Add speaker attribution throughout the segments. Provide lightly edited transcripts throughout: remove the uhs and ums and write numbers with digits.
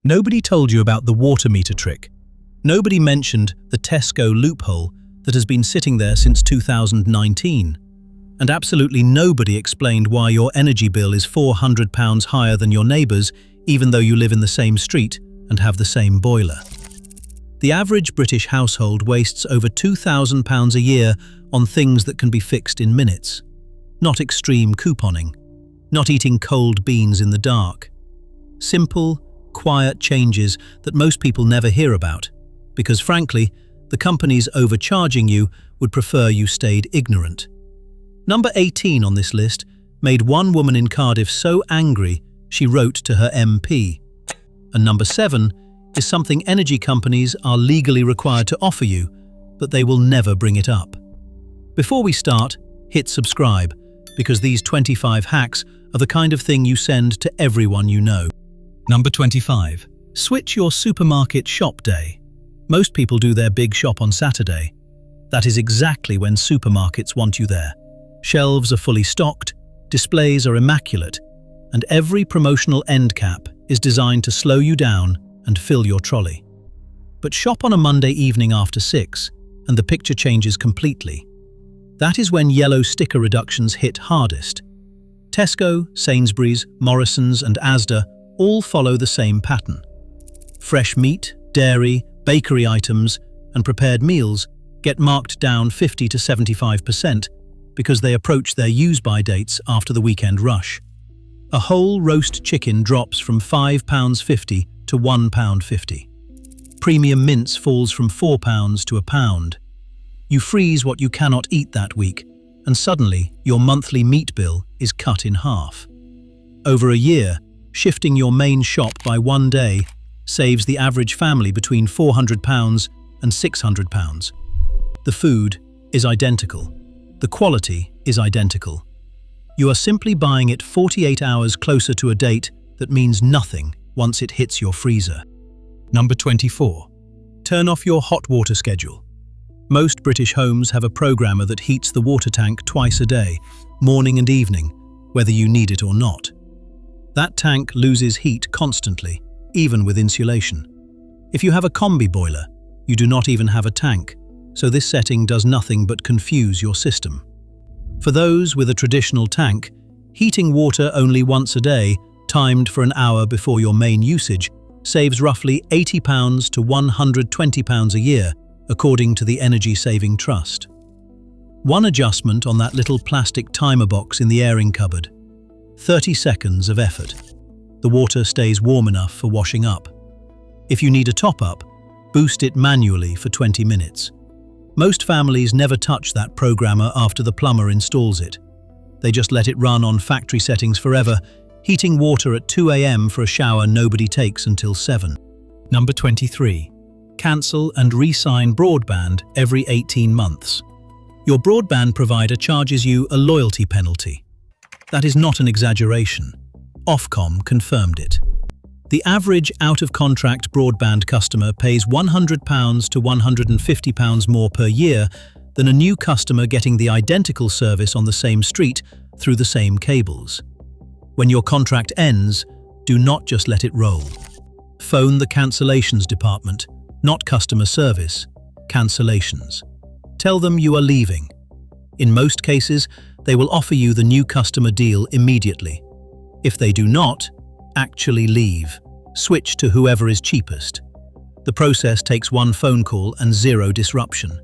Speaker 1: Nobody told you about the water meter trick. Nobody mentioned the Tesco loophole that has been sitting there since 2019. And absolutely nobody explained why your energy bill is £400 higher than your neighbours, even though you live in the same street and have the same boiler. The average British household wastes over £2,000 a year on things that can be fixed in minutes. Not extreme couponing. Not eating cold beans in the dark. Simple, quiet changes that most people never hear about, because frankly, the companies overcharging you would prefer you stayed ignorant. Number 18 on this list made one woman in Cardiff so angry she wrote to her MP. And number 7 is something energy companies are legally required to offer you, but they will never bring it up. Before we start, hit subscribe, because these 25 hacks are the kind of thing you send to everyone you know. Number 25. Switch your supermarket shop day. Most people do their big shop on Saturday. That is exactly when supermarkets want you there. Shelves are fully stocked, displays are immaculate, and every promotional end cap is designed to slow you down and fill your trolley. But shop on a Monday evening after 6, and the picture changes completely. That is when yellow sticker reductions hit hardest. Tesco, Sainsbury's, Morrisons and Asda all follow the same pattern. Fresh meat, dairy, bakery items and prepared meals get marked down 50 to 75% because they approach their use-by dates after the weekend rush. A whole roast chicken drops from £5.50 to £1.50. Premium mince falls from £4 to £1. You freeze what you cannot eat that week, and suddenly your monthly meat bill is cut in half. Over a year, shifting your main shop by one day saves the average family between £400 and £600. The food is identical. The quality is identical. You are simply buying it 48 hours closer to a date that means nothing once it hits your freezer. Number 24. Turn off your hot water schedule. Most British homes have a programmer that heats the water tank twice a day, morning and evening, whether you need it or not. That tank loses heat constantly, even with insulation. If you have a combi boiler, you do not even have a tank, so this setting does nothing but confuse your system. For those with a traditional tank, heating water only once a day, timed for an hour before your main usage, saves roughly £80 to £120 a year, according to the Energy Saving Trust. One adjustment on that little plastic timer box in the airing cupboard. 30 seconds of effort. The water stays warm enough for washing up. If you need a top-up, boost it manually for 20 minutes. Most families never touch that programmer after the plumber installs it. They just let it run on factory settings forever, heating water at 2 AM for a shower nobody takes until 7. Number 23. Cancel and re-sign Broadband every 18 months. Your broadband provider charges you a loyalty penalty. That is not an exaggeration. Ofcom confirmed it. The average out-of-contract broadband customer pays £100 to £150 more per year than a new customer getting the identical service on the same street through the same cables. When your contract ends, do not just let it roll. Phone the cancellations department, not customer service, cancellations. Tell them you are leaving. In most cases, they will offer you the new customer deal immediately. If they do not, actually leave. Switch to whoever is cheapest. The process takes one phone call and zero disruption.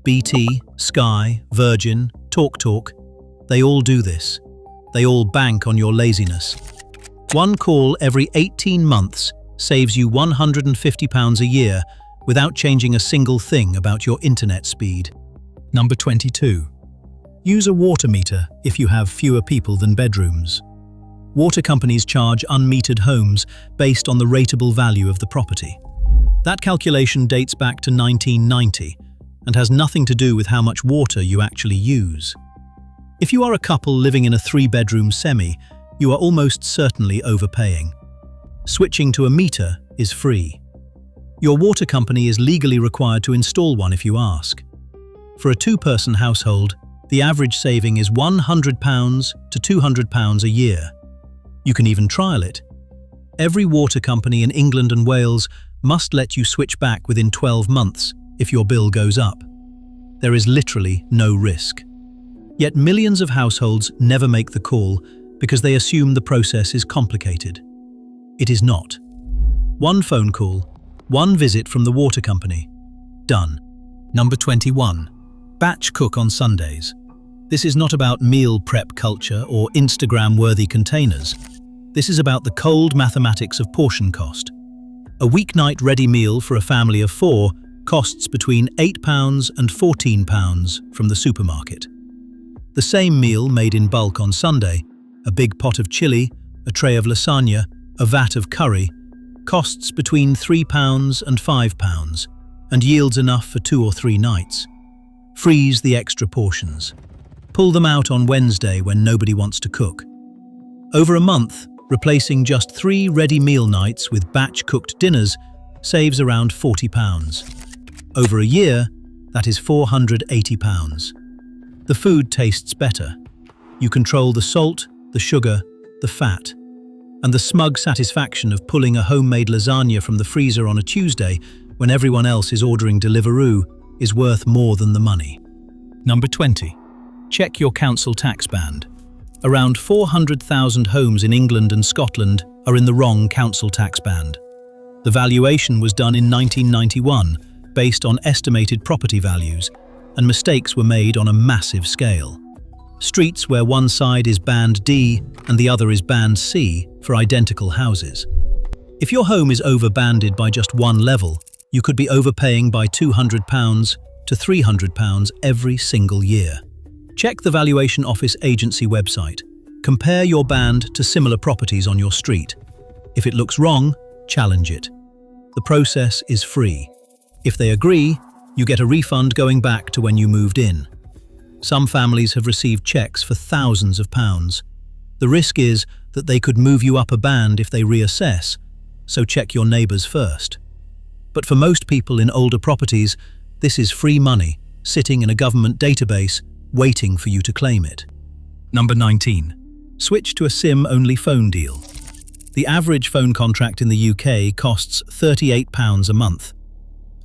Speaker 1: BT, Sky, Virgin, TalkTalk, they all do this. They all bank on your laziness. One call every 18 months saves you £150 a year without changing a single thing about your internet speed. Number 22. Use a water meter if you have fewer people than bedrooms. Water companies charge unmetered homes based on the rateable value of the property. That calculation dates back to 1990 and has nothing to do with how much water you actually use. If you are a couple living in a 3-bedroom semi, you are almost certainly overpaying. Switching to a meter is free. Your water company is legally required to install one if you ask. For a 2-person household, the average saving is £100 to £200 a year. You can even trial it. Every water company in England and Wales must let you switch back within 12 months if your bill goes up. There is literally no risk. Yet millions of households never make the call because they assume the process is complicated. It is not. One phone call, one visit from the water company. Done. Number 21. Batch cook on Sundays. This is not about meal prep culture or Instagram-worthy containers. This is about the cold mathematics of portion cost. A weeknight ready meal for a family of 4 costs between £8 and £14 from the supermarket. The same meal made in bulk on Sunday, a big pot of chilli, a tray of lasagna, a vat of curry, costs between £3 and £5 and yields enough for 2 or 3 nights. Freeze the extra portions. Pull them out on Wednesday when nobody wants to cook. Over a month, replacing just 3 ready meal nights with batch-cooked dinners saves around £40. Over a year, that is £480. The food tastes better. You control the salt, the sugar, the fat, and the smug satisfaction of pulling a homemade lasagna from the freezer on a Tuesday when everyone else is ordering Deliveroo is worth more than the money. Number 20. Check your council tax band. Around 400,000 homes in England and Scotland are in the wrong council tax band. The valuation was done in 1991 based on estimated property values, and mistakes were made on a massive scale. Streets where one side is band D and the other is band C for identical houses. If your home is overbanded by just one level, you could be overpaying by £200 to £300 every single year. Check the Valuation Office Agency website. Compare your band to similar properties on your street. If it looks wrong, challenge it. The process is free. If they agree, you get a refund going back to when you moved in. Some families have received checks for thousands of pounds. The risk is that they could move you up a band if they reassess, so check your neighbours first. But for most people in older properties, this is free money sitting in a government database waiting for you to claim it. Number 19. Switch to a SIM-only phone deal. The average phone contract in the UK costs £38 a month.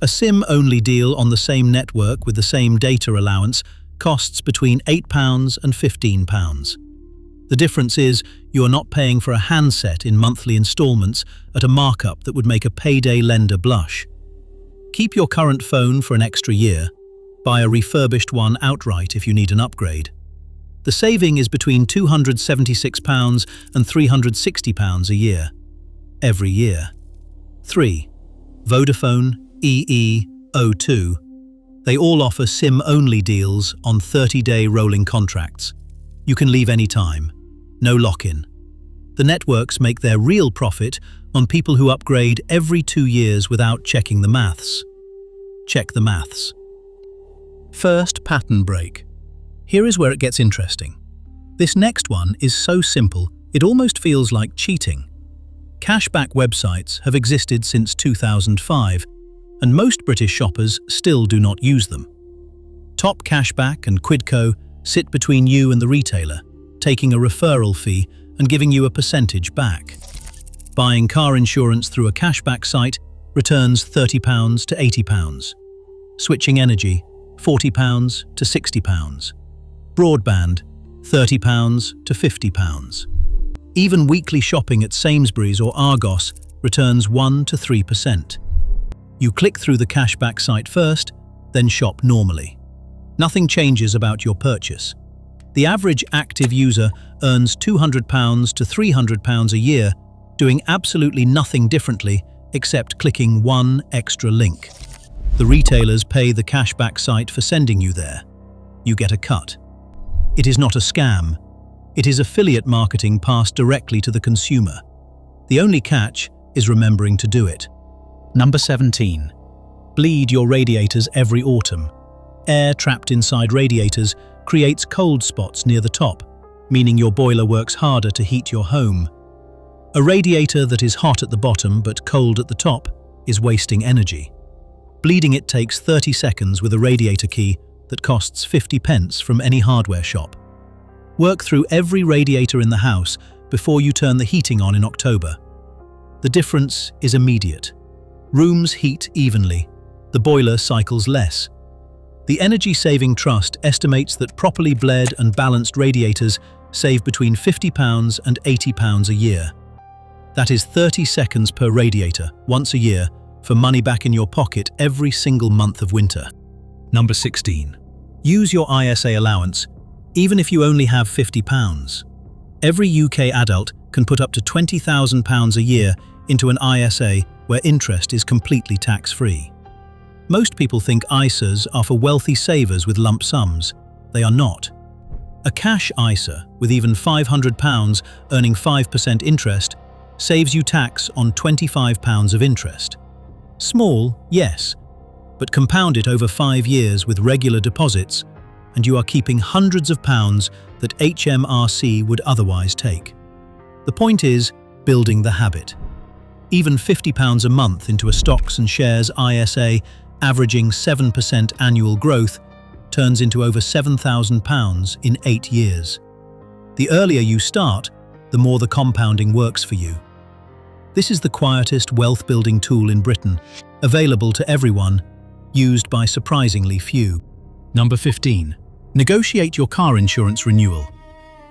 Speaker 1: A SIM-only deal on the same network with the same data allowance costs between £8 and £15. The difference is you are not paying for a handset in monthly instalments at a markup that would make a payday lender blush. Keep your current phone for an extra year. Buy a refurbished one outright if you need an upgrade. The saving is between £276 and £360 a year. Every year. 3. Vodafone, EE, O2. They all offer SIM-only deals on 30-day rolling contracts. You can leave any time. No lock-in. The networks make their real profit on people who upgrade every 2 years without checking the maths. Check the maths. First pattern break. Here is where it gets interesting. This next one is so simple, it almost feels like cheating. Cashback websites have existed since 2005, and most British shoppers still do not use them. Top Cashback and Quidco sit between you and the retailer, taking a referral fee and giving you a percentage back. Buying car insurance through a cashback site returns £30 to £80. Switching energy, £40 to £60. Broadband, £30 to £50. Even weekly shopping at Sainsbury's or Argos returns 1 to 3%. You click through the cashback site first, then shop normally. Nothing changes about your purchase. The average active user earns £200 to £300 a year, doing absolutely nothing differently except clicking one extra link. The retailers pay the cashback site for sending you there. You get a cut. It is not a scam. It is affiliate marketing passed directly to the consumer. The only catch is remembering to do it. Number 17. Bleed your radiators every autumn. Air trapped inside radiators creates cold spots near the top, meaning your boiler works harder to heat your home. A radiator that is hot at the bottom but cold at the top is wasting energy. Bleeding it takes 30 seconds with a radiator key that costs 50 pence from any hardware shop. Work through every radiator in the house before you turn the heating on in October. The difference is immediate. Rooms heat evenly. The boiler cycles less. The Energy Saving Trust estimates that properly bled and balanced radiators save between £50 and £80 a year. That is 30 seconds per radiator, once a year, for money back in your pocket every single month of winter. Number 16. Use your ISA allowance, even if you only have £50. Every UK adult can put up to £20,000 a year into an ISA where interest is completely tax-free. Most people think ISAs are for wealthy savers with lump sums. They are not. A cash ISA with even £500 earning 5% interest saves you tax on £25 of interest. Small, yes, but compound it over 5 years with regular deposits and you are keeping hundreds of pounds that HMRC would otherwise take. The point is building the habit. Even £50 a month into a stocks and shares ISA averaging 7% annual growth turns into over £7,000 in 8 years. The earlier you start, the more the compounding works for you. This is the quietest wealth-building tool in Britain, available to everyone, used by surprisingly few. Number 15. Negotiate your car insurance renewal.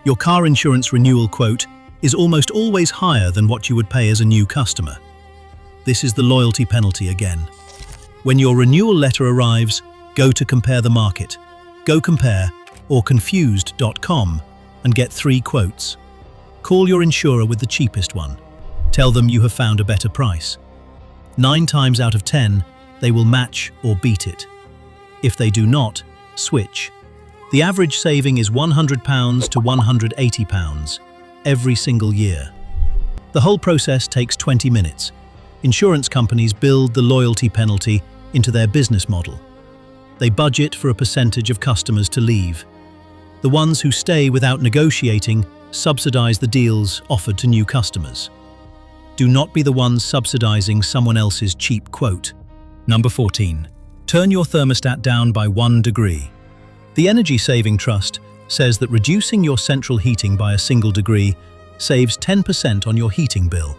Speaker 1: Your car insurance renewal quote is almost always higher than what you would pay as a new customer. This is the loyalty penalty again. When your renewal letter arrives, go to Compare the Market, Go Compare or Confused.com and get 3 quotes. Call your insurer with the cheapest one. Tell them you have found a better price. 9 times out of 10, they will match or beat it. If they do not, switch. The average saving is £100 to £180 every single year. The whole process takes 20 minutes. Insurance companies build the loyalty penalty into their business model. They budget for a percentage of customers to leave. The ones who stay without negotiating subsidize the deals offered to new customers. Do not be the ones subsidizing someone else's cheap quote. Number 14. Turn your thermostat down by 1 degree. The Energy Saving Trust says that reducing your central heating by a single degree saves 10% on your heating bill.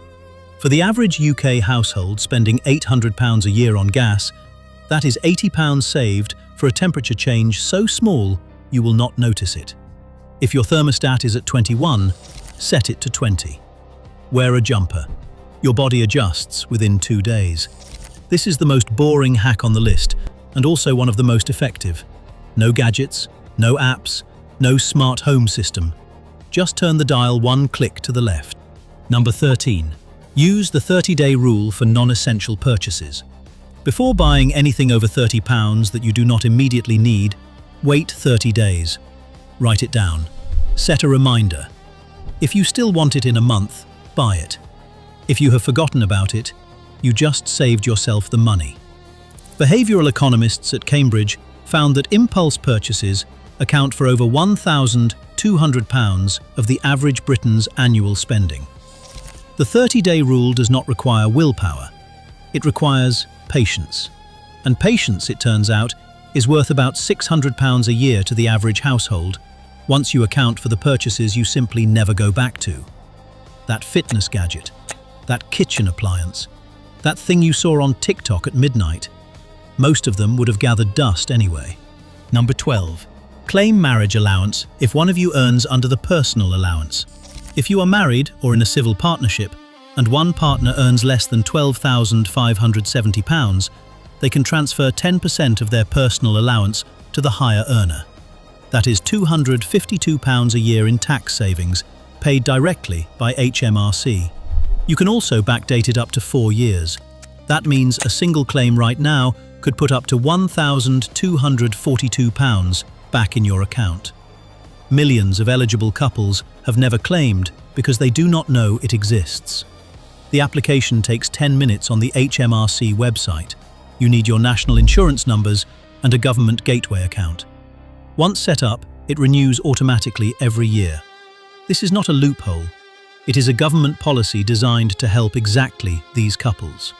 Speaker 1: For the average UK household spending £800 a year on gas, that is £80 saved for a temperature change so small you will not notice it. If your thermostat is at 21, set it to 20. Wear a jumper. Your body adjusts within 2 days. This is the most boring hack on the list and also one of the most effective. No gadgets, no apps, no smart home system. Just turn the dial 1 click to the left. Number 13. Use the 30-day rule for non-essential purchases. Before buying anything over £30 that you do not immediately need, wait 30 days. Write it down. Set a reminder. If you still want it in a month, buy it. If you have forgotten about it, you just saved yourself the money. Behavioural economists at Cambridge found that impulse purchases account for over £1,200 of the average Briton's annual spending. The 30-day rule does not require willpower. It requires patience. And patience, it turns out, is worth about £600 a year to the average household, once you account for the purchases you simply never go back to. That fitness gadget, that kitchen appliance, that thing you saw on TikTok at midnight. Most of them would have gathered dust anyway. Number 12. Claim marriage allowance if one of you earns under the personal allowance. If you are married or in a civil partnership and one partner earns less than £12,570, they can transfer 10% of their personal allowance to the higher earner. That is £252 a year in tax savings, paid directly by HMRC. You can also backdate it up to 4 years. That means a single claim right now could put up to £1,242 back in your account. Millions of eligible couples have never claimed because they do not know it exists. The application takes 10 minutes on the HMRC website. You need your national insurance numbers and a government gateway account. Once set up, it renews automatically every year. This is not a loophole. It is a government policy designed to help exactly these couples.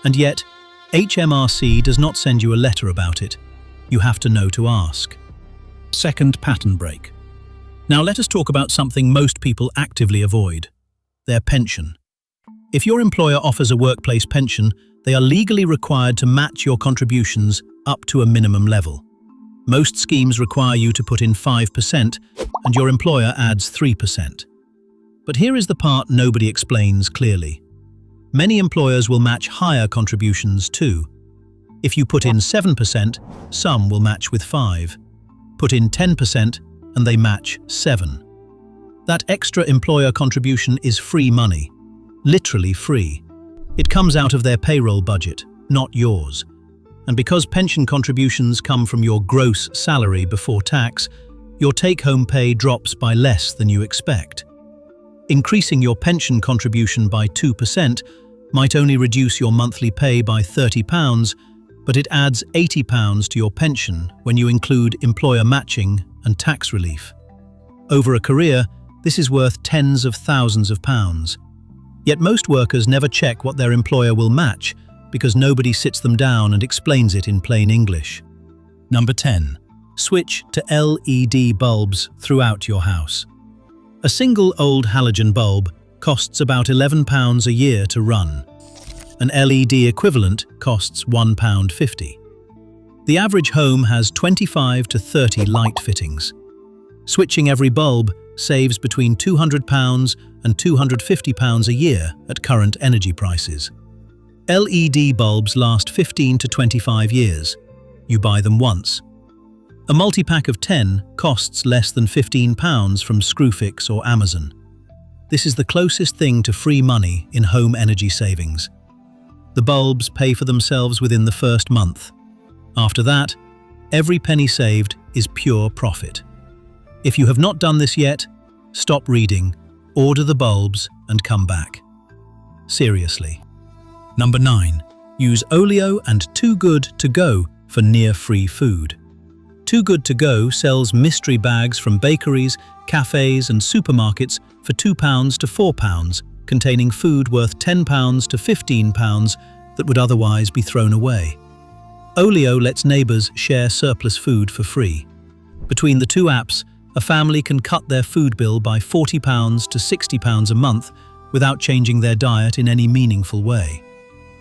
Speaker 1: And yet, HMRC does not send you a letter about it. You have to know to ask. Second pattern break. Now let us talk about something most people actively avoid: their pension. If your employer offers a workplace pension, they are legally required to match your contributions up to a minimum level. Most schemes require you to put in 5%, and your employer adds 3%. But here is the part nobody explains clearly. Many employers will match higher contributions too. If you put in 7%, some will match with 5%. Put in 10% and they match 7%. That extra employer contribution is free money. Literally free. It comes out of their payroll budget, not yours. And because pension contributions come from your gross salary before tax, your take-home pay drops by less than you expect. Increasing your pension contribution by 2% might only reduce your monthly pay by £30, but it adds £80 to your pension when you include employer matching and tax relief. Over a career, this is worth tens of thousands of pounds. Yet most workers never check what their employer will match because nobody sits them down and explains it in plain English. Number 10. Switch to LED bulbs throughout your house. A single old halogen bulb costs about £11 a year to run. An LED equivalent costs £1.50. The average home has 25 to 30 light fittings. Switching every bulb saves between £200 and £250 a year at current energy prices. LED bulbs last 15 to 25 years. You buy them once. A multi-pack of 10 costs less than £15 from Screwfix or Amazon. This is the closest thing to free money in home energy savings. The bulbs pay for themselves within the first month. After that, every penny saved is pure profit. If you have not done this yet, stop reading, order the bulbs and come back. Seriously. Number 9. Use Olio and Too Good To Go for near-free food. Too Good To Go sells mystery bags from bakeries, cafes and supermarkets for £2 to £4, containing food worth £10 to £15 that would otherwise be thrown away. Olio lets neighbours share surplus food for free. Between the two apps, a family can cut their food bill by £40 to £60 a month without changing their diet in any meaningful way.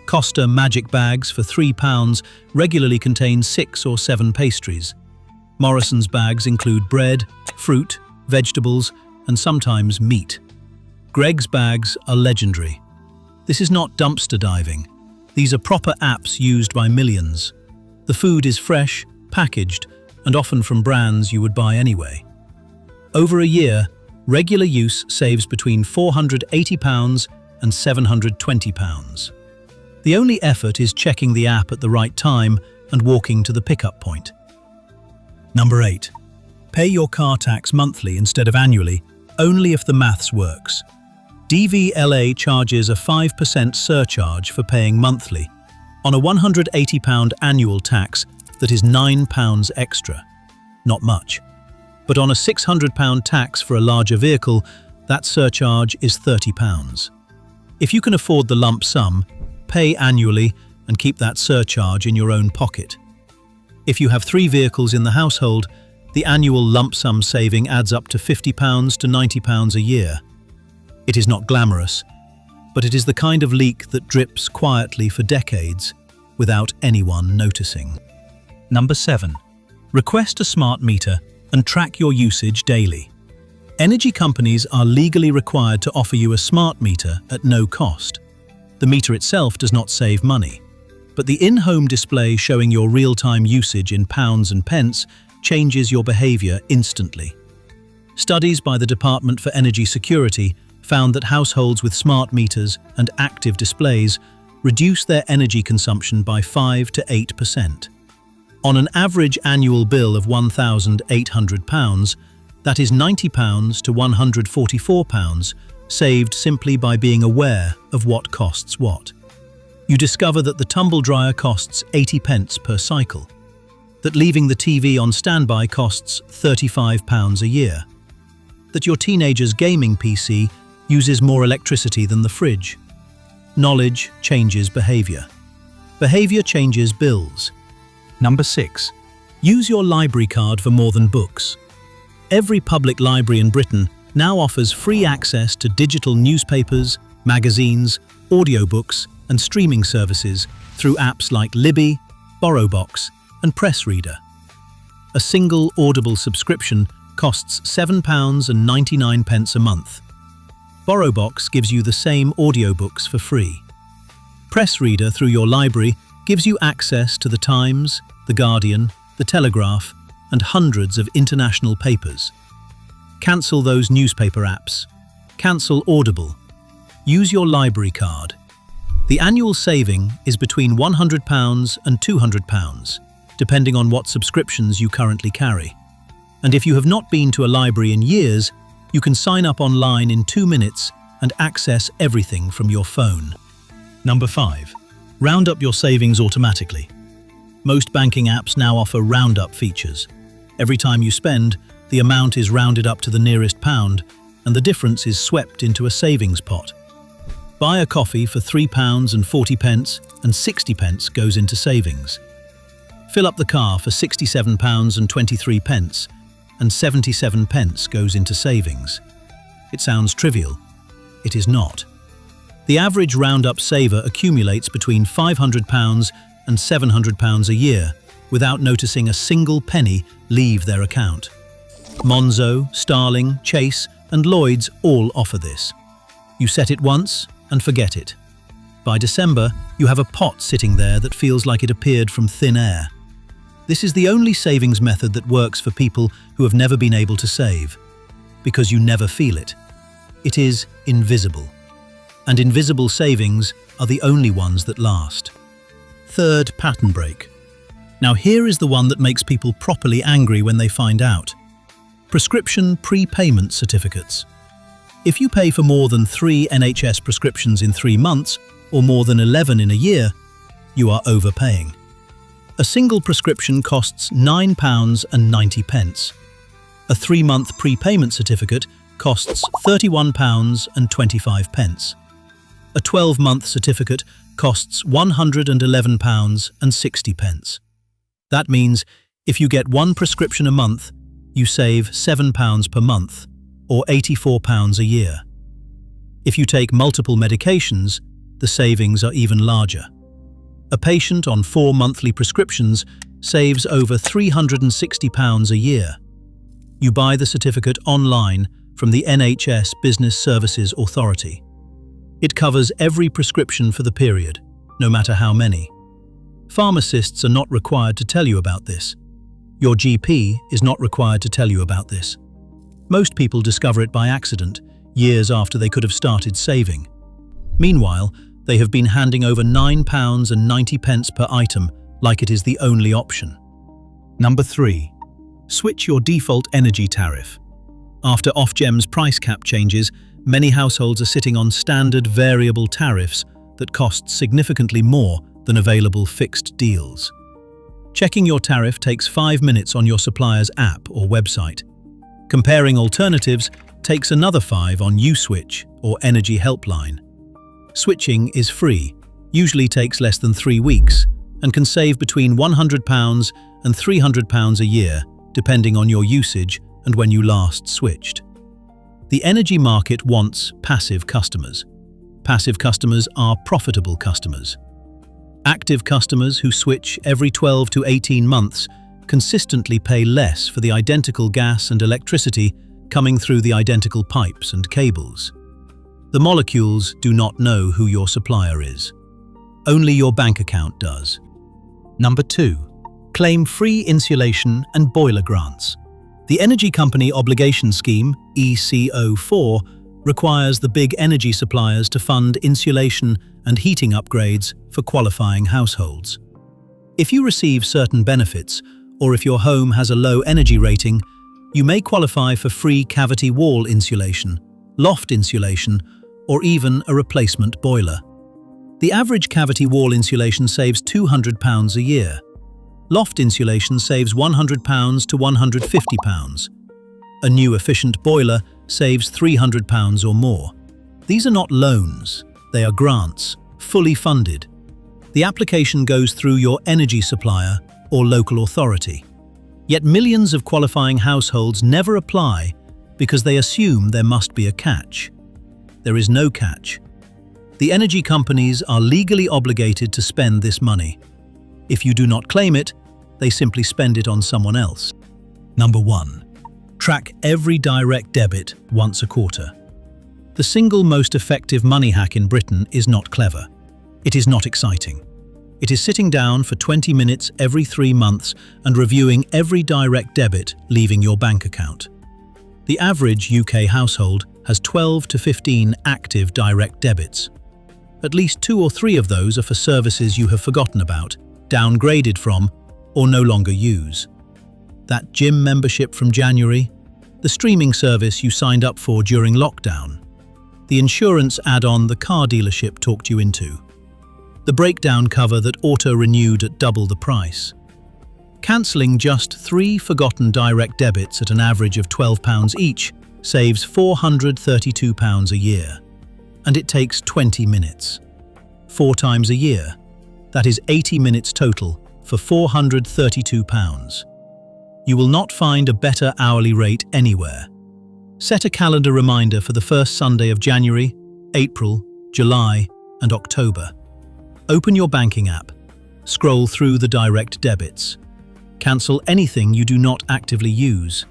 Speaker 1: Costa Magic Bags for £3 regularly contain 6 or 7 pastries. Morrison's bags include bread, fruit, vegetables, and sometimes meat. Greg's bags are legendary. This is not dumpster diving. These are proper apps used by millions. The food is fresh, packaged, and often from brands you would buy anyway. Over a year, regular use saves between £480 and £720. The only effort is checking the app at the right time and walking to the pickup point. Number 8. Pay your car tax monthly instead of annually, only if the maths works. DVLA charges a 5% surcharge for paying monthly on a £180 annual tax that is £9 extra. Not much. But on a £600 tax for a larger vehicle, that surcharge is £30. If you can afford the lump sum, pay annually and keep that surcharge in your own pocket. If you have 3 vehicles in the household, the annual lump sum saving adds up to £50 to £90 a year. It is not glamorous, but it is the kind of leak that drips quietly for decades without anyone noticing. Number 7. Request a smart meter and track your usage daily. Energy companies are legally required to offer you a smart meter at no cost. The meter itself does not save money, but the in-home display showing your real-time usage in pounds and pence changes your behavior instantly. Studies by the Department for Energy Security found that households with smart meters and active displays reduce their energy consumption by 5 to 8%. On an average annual bill of £1,800, that is £90 to £144 saved simply by being aware of what costs what. You discover that the tumble dryer costs 80p per cycle, that leaving the TV on standby costs £35 a year, that your teenager's gaming PC uses more electricity than the fridge. Knowledge changes behavior. Behavior changes bills. Number 6. Use your library card for more than books. Every public library in Britain now offers free access to digital newspapers, magazines, audiobooks, and streaming services through apps like Libby, BorrowBox, and PressReader. A single Audible subscription costs £7.99 a month. BorrowBox gives you the same audiobooks for free. PressReader through your library gives you access to The Times, The Guardian, The Telegraph, and hundreds of international papers. Cancel those newspaper apps. Cancel Audible. Use your library card. The annual saving is between £100 and £200, depending on what subscriptions you currently carry. And if you have not been to a library in years, you can sign up online in 2 minutes and access everything from your phone. Number 5. Round up your savings automatically. Most banking apps now offer round-up features. Every time you spend, the amount is rounded up to the nearest pound, and the difference is swept into a savings pot. Buy a coffee for £3.40 and 60p goes into savings. Fill up the car for £67.23 and 77p goes into savings. It sounds trivial. It is not. The average round-up saver accumulates between £500 and £700 a year without noticing a single penny leave their account. Monzo, Starling, Chase, and Lloyds all offer this. You set it once and forget it. By December, you have a pot sitting there that feels like it appeared from thin air. This is the only savings method that works for people who have never been able to save, because you never feel it. It is invisible. And invisible savings are the only ones that last. Third pattern break. Now here is the one that makes people properly angry when they find out. Prescription prepayment certificates. If you pay for more than 3 NHS prescriptions in 3 months, or more than 11 in a year, you are overpaying. A single prescription costs £9.90. A 3-month prepayment certificate costs £31.25. A 12-month certificate costs £111.60. That means if you get 1 prescription a month, you save £7 per month, or £84 a year. If you take multiple medications, the savings are even larger. A patient on 4 monthly prescriptions saves over £360 a year. You buy the certificate online from the NHS Business Services Authority. It covers every prescription for the period, no matter how many. Pharmacists are not required to tell you about this. Your GP is not required to tell you about this. Most people discover it by accident, years after they could have started saving. Meanwhile, they have been handing over £9.90 per item like it is the only option. Number 3. Switch your default energy tariff. After Ofgem's price cap changes, many households are sitting on standard variable tariffs that cost significantly more than available fixed deals. Checking your tariff takes 5 minutes on your supplier's app or website. Comparing alternatives takes another 5 on USwitch or Energy Helpline. Switching is free, usually takes less than 3 weeks, and can save between £100 and £300 a year, depending on your usage and when you last switched. The energy market wants passive customers. Passive customers are profitable customers. Active customers who switch every 12 to 18 months consistently pay less for the identical gas and electricity coming through the identical pipes and cables. The molecules do not know who your supplier is. Only your bank account does. Number 2. Claim free insulation and boiler grants. The Energy Company Obligation Scheme, ECO4, requires the big energy suppliers to fund insulation and heating upgrades for qualifying households. If you receive certain benefits, or if your home has a low energy rating, you may qualify for free cavity wall insulation, loft insulation, or even a replacement boiler. The average cavity wall insulation saves £200 a year. Loft insulation saves £100 to £150. A new efficient boiler saves £300 or more. These are not loans, they are grants, fully funded. The application goes through your energy supplier or local authority. Yet millions of qualifying households never apply because they assume there must be a catch. There is no catch. The energy companies are legally obligated to spend this money. If you do not claim it, they simply spend it on someone else. Number 1. Track every direct debit once a quarter. The single most effective money hack in Britain is not clever. It is not exciting. It is sitting down for 20 minutes every 3 months and reviewing every direct debit leaving your bank account. The average UK household has 12 to 15 active direct debits. At least 2 or 3 of those are for services you have forgotten about, downgraded from, or no longer use. That gym membership from January, the streaming service you signed up for during lockdown, the insurance add-on the car dealership talked you into, the breakdown cover that auto-renewed at double the price. Cancelling just 3 forgotten direct debits at an average of £12 each saves £432 a year. And it takes 20 minutes. 4 times a year. That is 80 minutes total for £432. You will not find a better hourly rate anywhere. Set a calendar reminder for the first Sunday of January, April, July, and October. Open your banking app. Scroll through the direct debits. Cancel anything you do not actively use.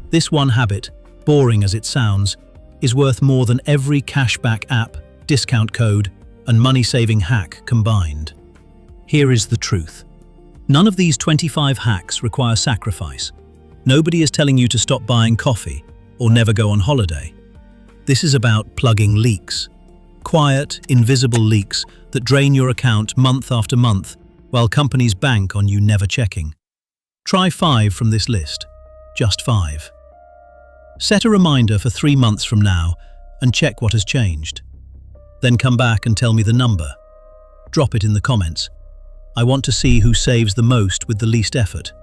Speaker 1: This one habit, boring as it sounds, is worth more than every cashback app, discount code, and money-saving hack combined. Here is the truth. None of these 25 hacks require sacrifice. Nobody is telling you to stop buying coffee or never go on holiday. This is about plugging leaks. Quiet, invisible leaks that drain your account month after month while companies bank on you never checking. Try 5 from this list. Just 5. Set a reminder for 3 months from now and check what has changed. Then come back and tell me the number. Drop it in the comments. I want to see who saves the most with the least effort.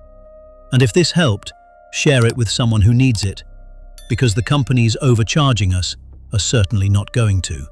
Speaker 1: And if this helped, share it with someone who needs it, because the companies overcharging us are certainly not going to.